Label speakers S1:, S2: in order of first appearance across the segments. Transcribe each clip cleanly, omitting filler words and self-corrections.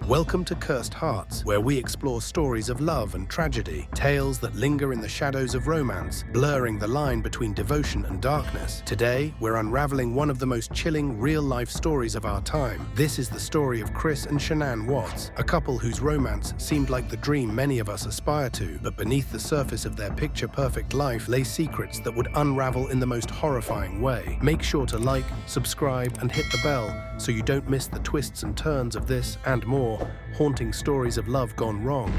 S1: Welcome to Cursed Hearts, where we explore stories of love and tragedy, tales that linger in the shadows of romance, blurring the line between devotion and darkness. Today, we're unraveling one of the most chilling, real-life stories of our time. This is the story of Chris and Shanann Watts, a couple whose romance seemed like the dream many of us aspire to, but beneath the surface of their picture-perfect life lay secrets that would unravel in the most horrifying way. Make sure to like, subscribe, and hit the bell so you don't miss the twists and turns of this and more haunting stories of love gone wrong.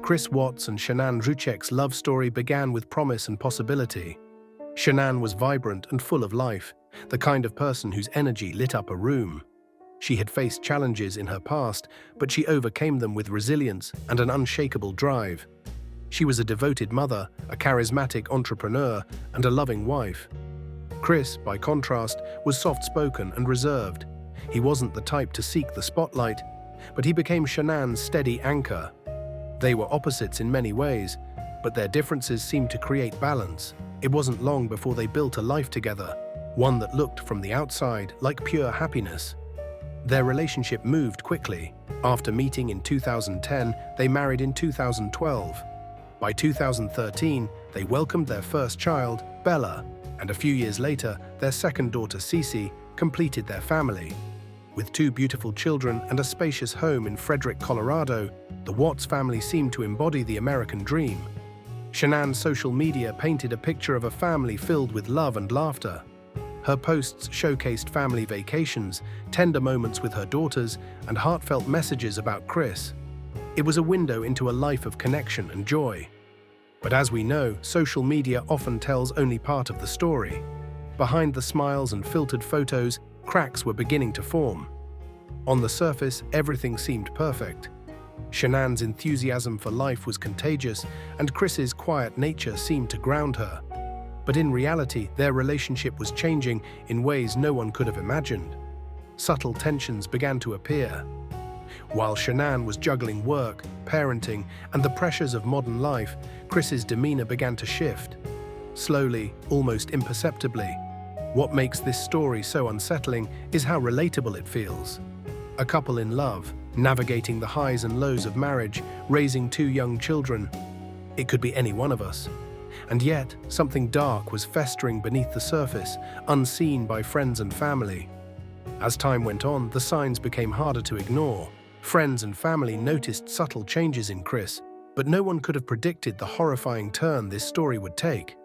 S1: Chris Watts and Shanann Ruchek's love story began with promise and possibility. Shanann was vibrant and full of life, the kind of person whose energy lit up a room. She had faced challenges in her past, but she overcame them with resilience and an unshakable drive. She was a devoted mother, a charismatic entrepreneur, and a loving wife. Chris, by contrast, was soft-spoken and reserved. He wasn't the type to seek the spotlight, but he became Shanann's steady anchor. They were opposites in many ways, but their differences seemed to create balance. It wasn't long before they built a life together, one that looked from the outside like pure happiness. Their relationship moved quickly. After meeting in 2010, they married in 2012. By 2013, they welcomed their first child, Bella, and a few years later, their second daughter, Cece, completed their family. With two beautiful children and a spacious home in Frederick, Colorado, the Watts family seemed to embody the American dream. Shanann's social media painted a picture of a family filled with love and laughter. Her posts showcased family vacations, tender moments with her daughters, and heartfelt messages about Chris. It was a window into a life of connection and joy. But as we know, social media often tells only part of the story. Behind the smiles and filtered photos, cracks were beginning to form. On the surface, everything seemed perfect. Shanann's enthusiasm for life was contagious, and Chris's quiet nature seemed to ground her. But in reality, their relationship was changing in ways no one could have imagined. Subtle tensions began to appear. While Shanann was juggling work, parenting, and the pressures of modern life, Chris's demeanor began to shift. Slowly, almost imperceptibly. What makes this story so unsettling is how relatable it feels. A couple in love, navigating the highs and lows of marriage, raising two young children. It could be any one of us. And yet, something dark was festering beneath the surface, unseen by friends and family. As time went on, the signs became harder to ignore. Friends and family noticed subtle changes in Chris, but no one could have predicted the horrifying turn this story would take.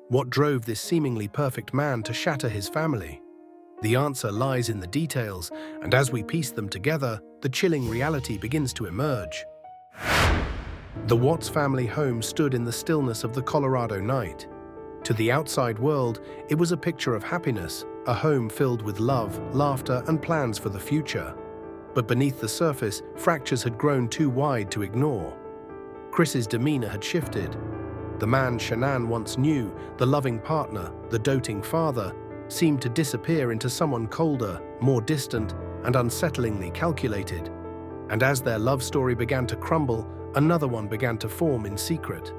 S1: What drove this seemingly perfect man to shatter his family? The answer lies in the details, and as we piece them together, the chilling reality begins to emerge. The Watts family home stood in the stillness of the Colorado night. To the outside world, it was a picture of happiness, a home filled with love, laughter, and plans for the future. But beneath the surface, fractures had grown too wide to ignore. Chris's demeanor had shifted. The man Shanann once knew, the loving partner, the doting father, seemed to disappear into someone colder, more distant, and unsettlingly calculated. And as their love story began to crumble, another one began to form in secret.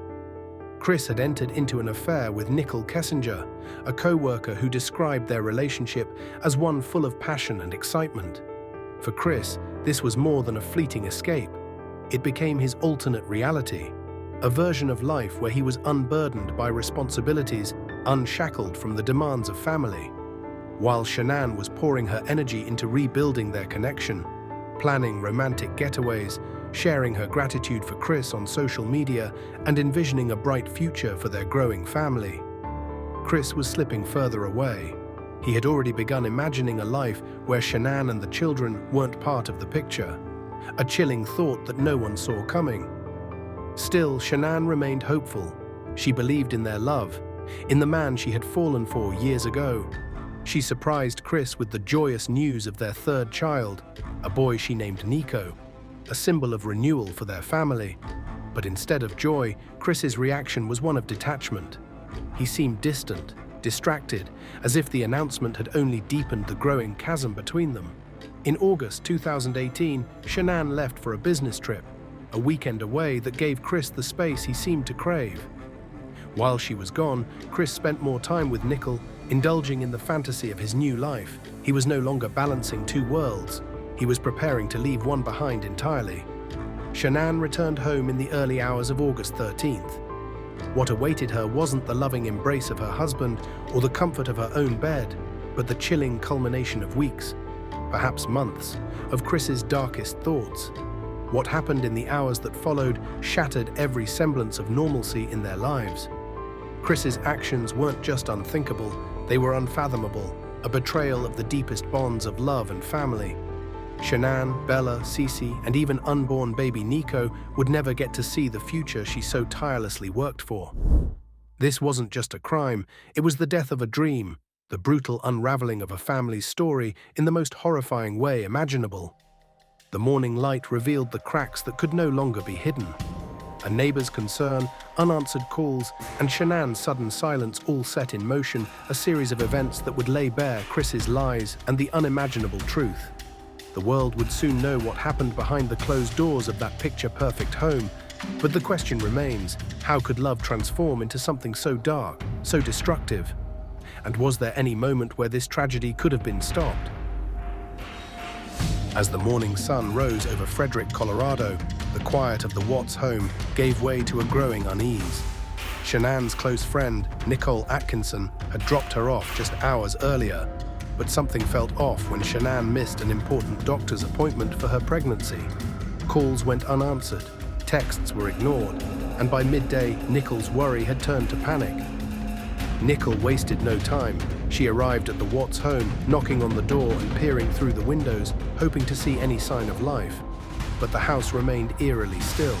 S1: Chris had entered into an affair with Nicole Kessinger, a co-worker who described their relationship as one full of passion and excitement. For Chris, this was more than a fleeting escape. It became his alternate reality. A version of life where he was unburdened by responsibilities, unshackled from the demands of family. While Shanann was pouring her energy into rebuilding their connection, planning romantic getaways, sharing her gratitude for Chris on social media, and envisioning a bright future for their growing family, Chris was slipping further away. He had already begun imagining a life where Shanann and the children weren't part of the picture, a chilling thought that no one saw coming. Still, Shanann remained hopeful. She believed in their love, in the man she had fallen for years ago. She surprised Chris with the joyous news of their third child, a boy she named Nico, a symbol of renewal for their family. But instead of joy, Chris's reaction was one of detachment. He seemed distant, distracted, as if the announcement had only deepened the growing chasm between them. In August 2018, Shanann left for a business trip, a weekend away that gave Chris the space he seemed to crave. While she was gone, Chris spent more time with Nicole, indulging in the fantasy of his new life. He was no longer balancing two worlds. He was preparing to leave one behind entirely. Shanann returned home in the early hours of August 13th. What awaited her wasn't the loving embrace of her husband or the comfort of her own bed, but the chilling culmination of weeks, perhaps months, of Chris's darkest thoughts. What happened in the hours that followed shattered every semblance of normalcy in their lives. Chris's actions weren't just unthinkable, they were unfathomable, a betrayal of the deepest bonds of love and family. Shanann, Bella, Cece, and even unborn baby Nico would never get to see the future she so tirelessly worked for. This wasn't just a crime, it was the death of a dream, the brutal unraveling of a family's story in the most horrifying way imaginable. The morning light revealed the cracks that could no longer be hidden. A neighbor's concern, unanswered calls, and Shanann's sudden silence all set in motion a series of events that would lay bare Chris's lies and the unimaginable truth. The world would soon know what happened behind the closed doors of that picture-perfect home, but the question remains, how could love transform into something so dark, so destructive? And was there any moment where this tragedy could have been stopped? As the morning sun rose over Frederick, Colorado, the quiet of the Watts home gave way to a growing unease. Shanann's close friend, Nicole Atkinson, had dropped her off just hours earlier, but something felt off when Shanann missed an important doctor's appointment for her pregnancy. Calls went unanswered, texts were ignored, and by midday, Nicole's worry had turned to panic. Nicole wasted no time. She arrived at the Watts home, knocking on the door and peering through the windows, hoping to see any sign of life. But the house remained eerily still.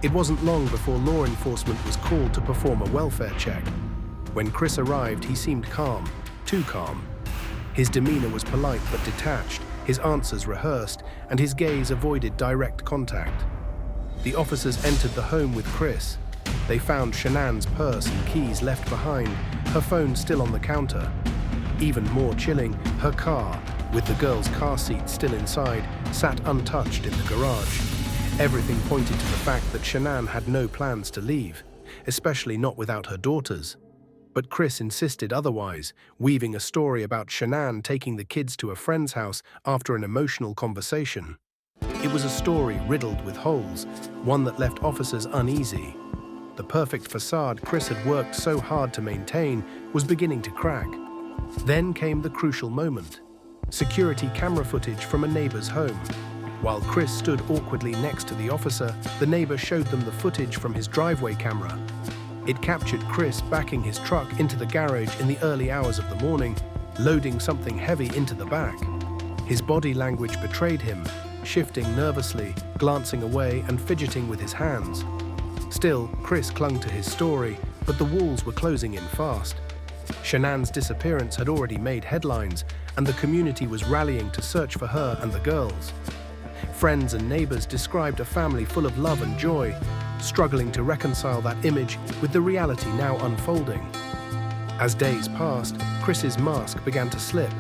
S1: It wasn't long before law enforcement was called to perform a welfare check. When Chris arrived, he seemed calm, too calm. His demeanor was polite but detached, his answers rehearsed, and his gaze avoided direct contact. The officers entered the home with Chris. They found Shanann's purse and keys left behind, her phone still on the counter. Even more chilling, her car, with the girl's car seat still inside, sat untouched in the garage. Everything pointed to the fact that Shanann had no plans to leave, especially not without her daughters. But Chris insisted otherwise, weaving a story about Shanann taking the kids to a friend's house after an emotional conversation. It was a story riddled with holes, one that left officers uneasy. The perfect facade Chris had worked so hard to maintain was beginning to crack. Then came the crucial moment. Security camera footage from a neighbor's home. While Chris stood awkwardly next to the officer, the neighbor showed them the footage from his driveway camera. It captured Chris backing his truck into the garage in the early hours of the morning, loading something heavy into the back. His body language betrayed him, shifting nervously, glancing away and fidgeting with his hands. Still, Chris clung to his story, but the walls were closing in fast. Shanann's disappearance had already made headlines, and the community was rallying to search for her and the girls. Friends and neighbors described a family full of love and joy, struggling to reconcile that image with the reality now unfolding. As days passed, Chris's mask began to slip.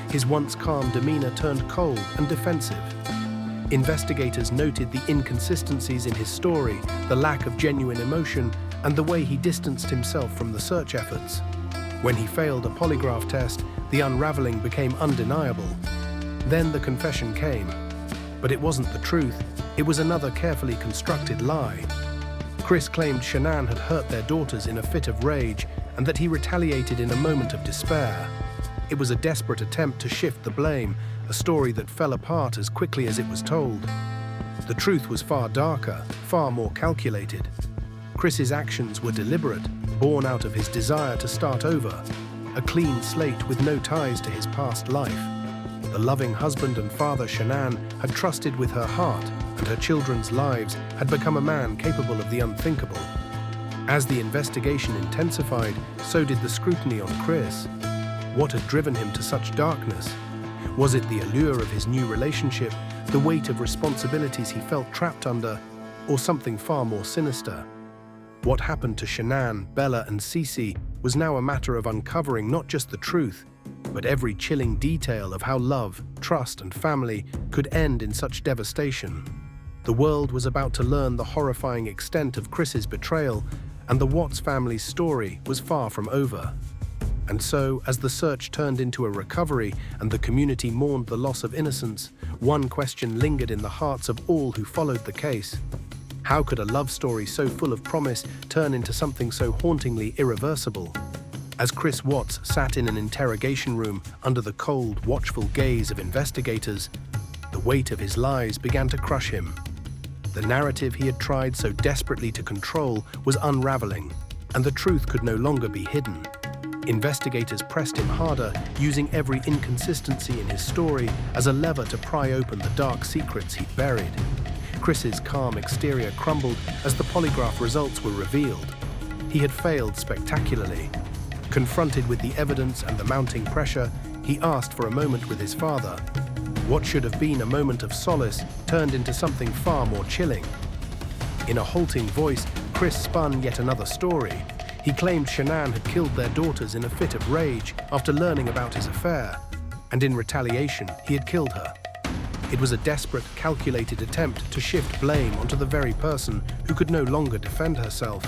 S1: His once calm demeanor turned cold and defensive. Investigators noted the inconsistencies in his story, the lack of genuine emotion, and the way he distanced himself from the search efforts. When he failed a polygraph test, the unraveling became undeniable. Then the confession came. But it wasn't the truth, it was another carefully constructed lie. Chris claimed Shanann had hurt their daughters in a fit of rage and that he retaliated in a moment of despair. It was a desperate attempt to shift the blame, a story that fell apart as quickly as it was told. The truth was far darker, far more calculated. Chris's actions were deliberate, born out of his desire to start over, a clean slate with no ties to his past life. The loving husband and father Shanann had trusted with her heart, and her children's lives had become a man capable of the unthinkable. As the investigation intensified, so did the scrutiny on Chris. What had driven him to such darkness? Was it the allure of his new relationship, the weight of responsibilities he felt trapped under, or something far more sinister? What happened to Shanann, Bella, and Cece was now a matter of uncovering not just the truth, but every chilling detail of how love, trust, and family could end in such devastation. The world was about to learn the horrifying extent of Chris's betrayal, and the Watts family's story was far from over. And so, as the search turned into a recovery and the community mourned the loss of innocence, one question lingered in the hearts of all who followed the case. How could a love story so full of promise turn into something so hauntingly irreversible? As Chris Watts sat in an interrogation room under the cold, watchful gaze of investigators, the weight of his lies began to crush him. The narrative he had tried so desperately to control was unraveling, and the truth could no longer be hidden. Investigators pressed him harder, using every inconsistency in his story as a lever to pry open the dark secrets he'd buried. Chris's calm exterior crumbled as the polygraph results were revealed. He had failed spectacularly. Confronted with the evidence and the mounting pressure, he asked for a moment with his father. What should have been a moment of solace turned into something far more chilling. In a halting voice, Chris spun yet another story. He claimed Shanann had killed their daughters in a fit of rage after learning about his affair, and in retaliation, he had killed her. It was a desperate, calculated attempt to shift blame onto the very person who could no longer defend herself.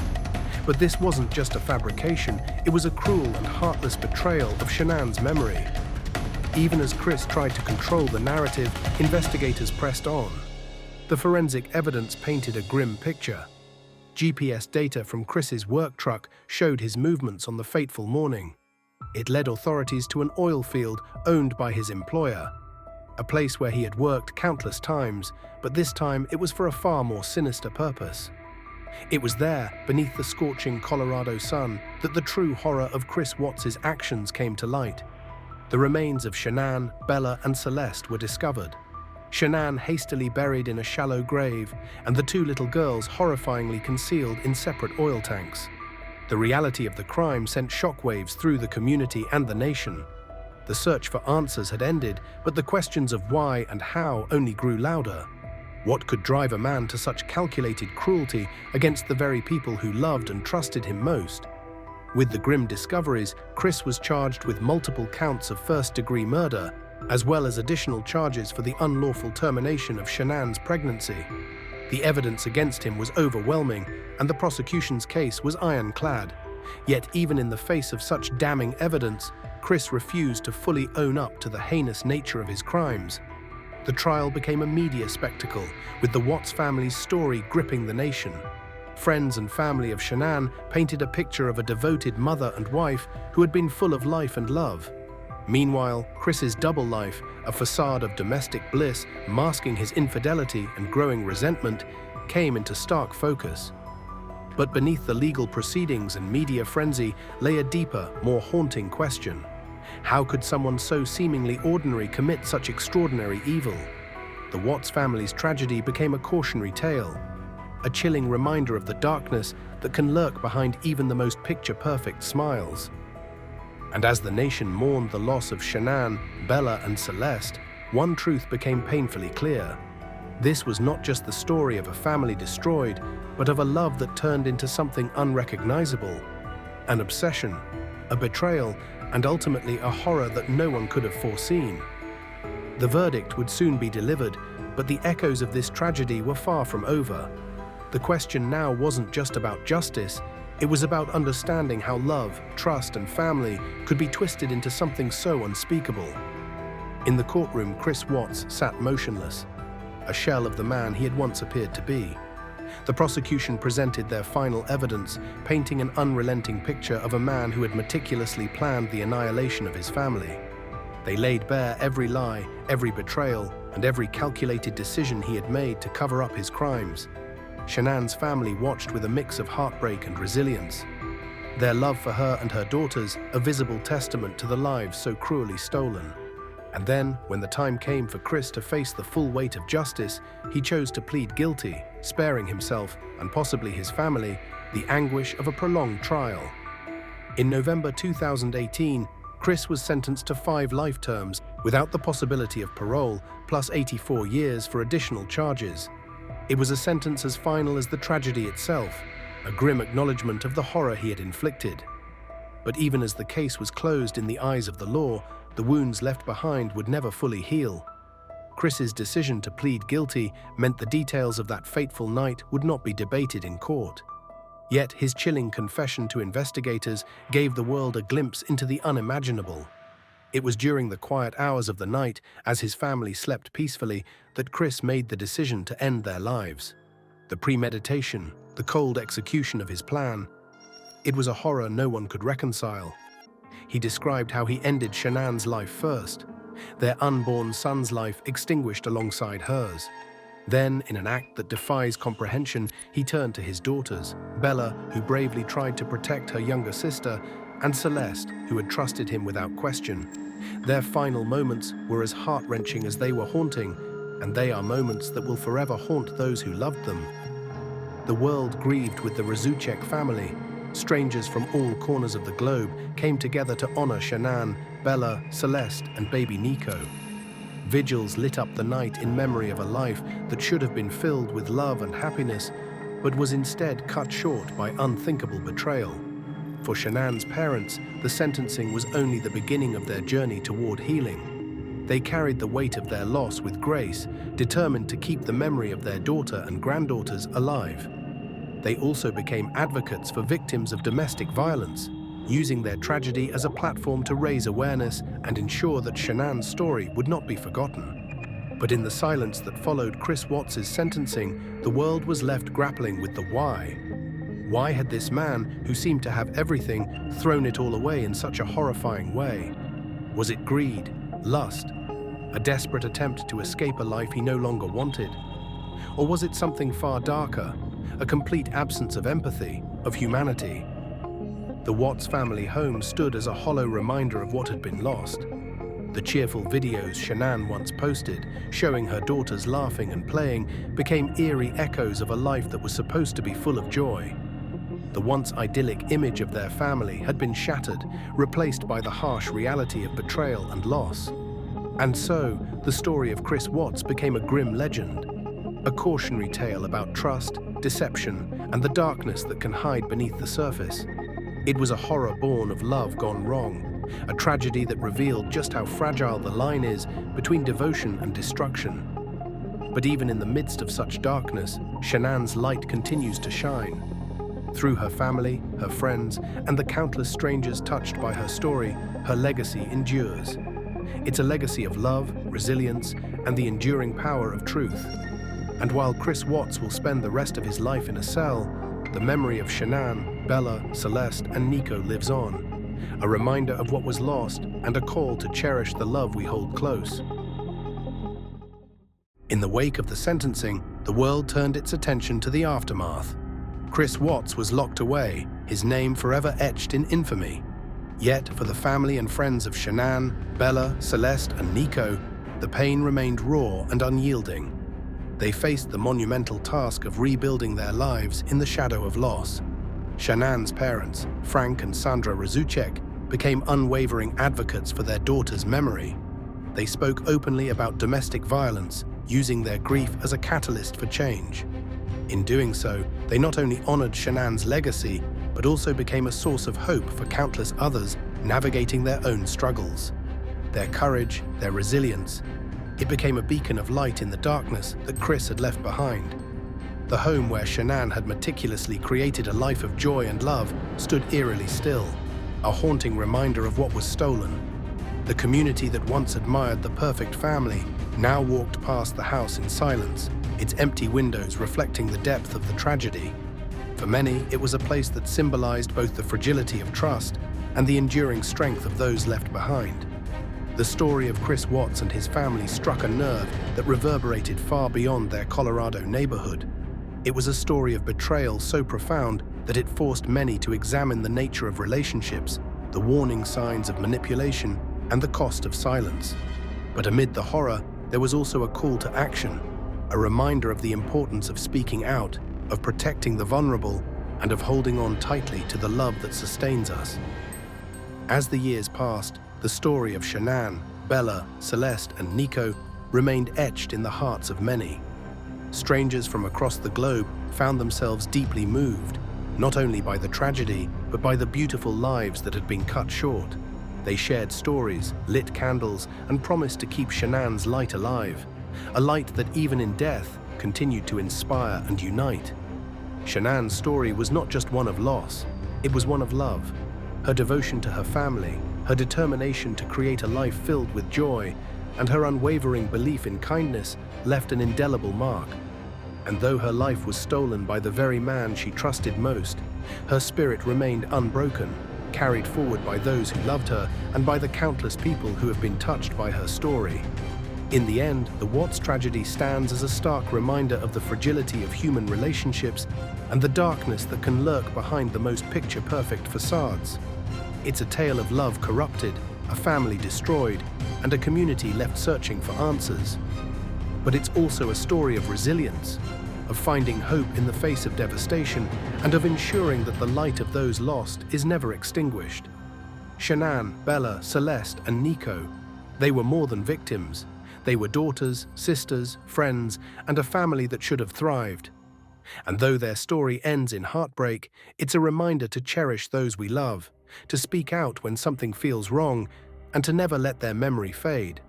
S1: But this wasn't just a fabrication, it was a cruel and heartless betrayal of Shanann's memory. Even as Chris tried to control the narrative, investigators pressed on. The forensic evidence painted a grim picture. GPS data from Chris's work truck showed his movements on the fateful morning. It led authorities to an oil field owned by his employer, a place where he had worked countless times, but this time it was for a far more sinister purpose. It was there, beneath the scorching Colorado sun, that the true horror of Chris Watts' actions came to light. The remains of Shanann, Bella, and Celeste were discovered. Shanann hastily buried in a shallow grave, and the two little girls horrifyingly concealed in separate oil tanks. The reality of the crime sent shockwaves through the community and the nation. The search for answers had ended, but the questions of why and how only grew louder. What could drive a man to such calculated cruelty against the very people who loved and trusted him most? With the grim discoveries, Chris was charged with multiple counts of first-degree murder, as well as additional charges for the unlawful termination of Shanann's pregnancy. The evidence against him was overwhelming, and the prosecution's case was ironclad. Yet even in the face of such damning evidence, Chris refused to fully own up to the heinous nature of his crimes. The trial became a media spectacle, with the Watts family's story gripping the nation. Friends and family of Shanann painted a picture of a devoted mother and wife who had been full of life and love. Meanwhile, Chris's double life, a facade of domestic bliss masking his infidelity and growing resentment, came into stark focus. But beneath the legal proceedings and media frenzy lay a deeper, more haunting question. How could someone so seemingly ordinary commit such extraordinary evil? The Watts family's tragedy became a cautionary tale, a chilling reminder of the darkness that can lurk behind even the most picture-perfect smiles. And as the nation mourned the loss of Shanann, Bella, and Celeste, one truth became painfully clear. This was not just the story of a family destroyed, but of a love that turned into something unrecognizable, an obsession, a betrayal, and ultimately a horror that no one could have foreseen. The verdict would soon be delivered, but the echoes of this tragedy were far from over. The question now wasn't just about justice, it was about understanding how love, trust, and family could be twisted into something so unspeakable. In the courtroom, Chris Watts sat motionless, a shell of the man he had once appeared to be. The prosecution presented their final evidence, painting an unrelenting picture of a man who had meticulously planned the annihilation of his family. They laid bare every lie, every betrayal, and every calculated decision he had made to cover up his crimes. Shanann's family watched with a mix of heartbreak and resilience. Their love for her and her daughters, a visible testament to the lives so cruelly stolen. And then, when the time came for Chris to face the full weight of justice, he chose to plead guilty, sparing himself, and possibly his family, the anguish of a prolonged trial. In November 2018, Chris was sentenced to 5 life terms, without the possibility of parole, plus 84 years for additional charges. It was a sentence as final as the tragedy itself, a grim acknowledgement of the horror he had inflicted. But even as the case was closed in the eyes of the law, the wounds left behind would never fully heal. Chris's decision to plead guilty meant the details of that fateful night would not be debated in court. Yet his chilling confession to investigators gave the world a glimpse into the unimaginable. It was during the quiet hours of the night, as his family slept peacefully, that Chris made the decision to end their lives. The premeditation, the cold execution of his plan, it was a horror no one could reconcile. He described how he ended Shanann's life first, their unborn son's life extinguished alongside hers. Then, in an act that defies comprehension, he turned to his daughters, Bella, who bravely tried to protect her younger sister, and Celeste, who had trusted him without question. Their final moments were as heart-wrenching as they were haunting, and they are moments that will forever haunt those who loved them. The world grieved with the Rzucek family. Strangers from all corners of the globe came together to honor Shanann, Bella, Celeste, and baby Nico. Vigils lit up the night in memory of a life that should have been filled with love and happiness, but was instead cut short by unthinkable betrayal. For Shanann's parents, the sentencing was only the beginning of their journey toward healing. They carried the weight of their loss with grace, determined to keep the memory of their daughter and granddaughters alive. They also became advocates for victims of domestic violence, using their tragedy as a platform to raise awareness and ensure that Shanann's story would not be forgotten. But in the silence that followed Chris Watts' sentencing, the world was left grappling with the why. Why had this man, who seemed to have everything, thrown it all away in such a horrifying way? Was it greed, lust, a desperate attempt to escape a life he no longer wanted? Or was it something far darker, a complete absence of empathy, of humanity? The Watts family home stood as a hollow reminder of what had been lost. The cheerful videos Shanann once posted, showing her daughters laughing and playing, became eerie echoes of a life that was supposed to be full of joy. The once idyllic image of their family had been shattered, replaced by the harsh reality of betrayal and loss. And so, the story of Chris Watts became a grim legend, a cautionary tale about trust, deception, and the darkness that can hide beneath the surface. It was a horror born of love gone wrong, a tragedy that revealed just how fragile the line is between devotion and destruction. But even in the midst of such darkness, Shanann's light continues to shine. Through her family, her friends, and the countless strangers touched by her story, her legacy endures. It's a legacy of love, resilience, and the enduring power of truth. And while Chris Watts will spend the rest of his life in a cell, the memory of Shanann, Bella, Celeste, and Nico lives on, a reminder of what was lost and a call to cherish the love we hold close. In the wake of the sentencing, the world turned its attention to the aftermath. Chris Watts was locked away, his name forever etched in infamy. Yet, for the family and friends of Shanann, Bella, Celeste, and Nico, the pain remained raw and unyielding. They faced the monumental task of rebuilding their lives in the shadow of loss. Shanann's parents, Frank and Sandra Rzucek, became unwavering advocates for their daughter's memory. They spoke openly about domestic violence, using their grief as a catalyst for change. In doing so, they not only honored Shanann's legacy, but also became a source of hope for countless others navigating their own struggles. Their courage, their resilience, it became a beacon of light in the darkness that Chris had left behind. The home where Shanann had meticulously created a life of joy and love stood eerily still, a haunting reminder of what was stolen. The community that once admired the perfect family now walked past the house in silence, its empty windows reflecting the depth of the tragedy. For many, it was a place that symbolized both the fragility of trust and the enduring strength of those left behind. The story of Chris Watts and his family struck a nerve that reverberated far beyond their Colorado neighborhood. It was a story of betrayal so profound that it forced many to examine the nature of relationships, the warning signs of manipulation, and the cost of silence. But amid the horror, there was also a call to action, a reminder of the importance of speaking out, of protecting the vulnerable, and of holding on tightly to the love that sustains us. As the years passed, the story of Shanann, Bella, Celeste, and Nico remained etched in the hearts of many. Strangers from across the globe found themselves deeply moved, not only by the tragedy, but by the beautiful lives that had been cut short. They shared stories, lit candles, and promised to keep Shanann's light alive, a light that even in death continued to inspire and unite. Shanann's story was not just one of loss, it was one of love. Her devotion to her family, her determination to create a life filled with joy, and her unwavering belief in kindness left an indelible mark. And though her life was stolen by the very man she trusted most, her spirit remained unbroken, carried forward by those who loved her and by the countless people who have been touched by her story. In the end, the Watts tragedy stands as a stark reminder of the fragility of human relationships and the darkness that can lurk behind the most picture-perfect facades. It's a tale of love corrupted, a family destroyed, and a community left searching for answers. But it's also a story of resilience, of finding hope in the face of devastation, and of ensuring that the light of those lost is never extinguished. Shanann, Bella, Celeste, and Nico, they were more than victims. They were daughters, sisters, friends, and a family that should have thrived. And though their story ends in heartbreak, it's a reminder to cherish those we love, to speak out when something feels wrong, and to never let their memory fade.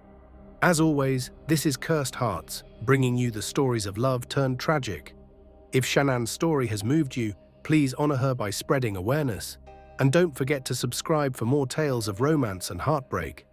S1: As always, this is Cursed Hearts, bringing you the stories of love turned tragic. If Shanann's story has moved you, please honor her by spreading awareness. And don't forget to subscribe for more tales of romance and heartbreak.